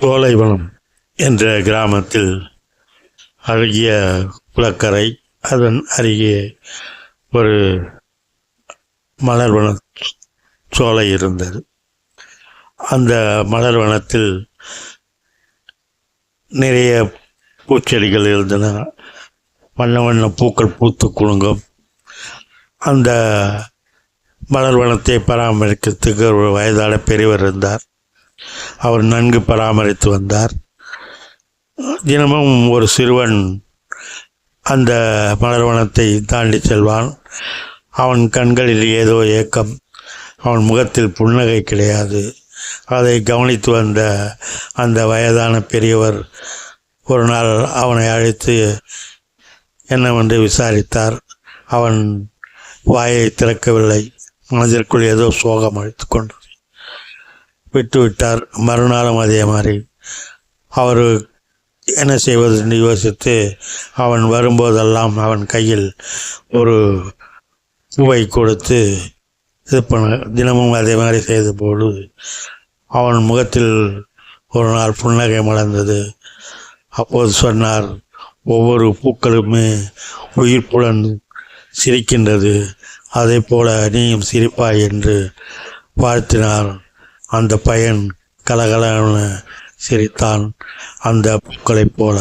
சோலைவனம் என்ற கிராமத்தில் அழகிய குளக்கரை, அதன் அருகே ஒரு மலர்வன சோலை இருந்தது. அந்த மலர்வனத்தில் நிறைய பூச்செடிகள் இருந்தன. வண்ண வண்ண பூக்கள் பூத்து குலுங்கும். அந்த மலர்வனத்தை பராமரிக்கிறதுக்கு ஒரு வயதான பெரியவர் இருந்தார். அவர் நன்கு பராமரித்து வந்தார். தினமும் ஒரு சிறுவன் அந்த மலர்வனத்தை தாண்டி செல்வான். அவன் கண்களில் ஏதோ ஏக்கம், அவன் முகத்தில் புன்னகை கிடையாது. அதை கவனித்து வந்த அந்த வயதான பெரியவர் ஒரு நாள் அவனை அழைத்து என்னவென்று விசாரித்தார். அவன் வாயை திறக்கவில்லை. மனதிற்குள் ஏதோ சோகம் அழைத்து கொண்டது. விட்டுவிட்டார். மறுநாளும் அதே மாதிரி. அவர் என்ன செய்வது என்று யோசித்து அவன் வரும்போதெல்லாம் அவன் கையில் ஒரு பூவை கொடுத்து இது பண்ண, தினமும் அதே மாதிரி செய்த போது அவன் முகத்தில் ஒரு நாள் புன்னகை மலர்ந்தது. அப்போது சொன்னார், ஒவ்வொரு பூக்களுமே உயிர்ப்புடன் சிரிக்கின்றது, அதே போல நீயும் சிரிப்பாய் என்று வாழ்த்தினார். அந்த பையன் கலகலன்னு சிரித்தான், அந்த பூக்களைப் போல.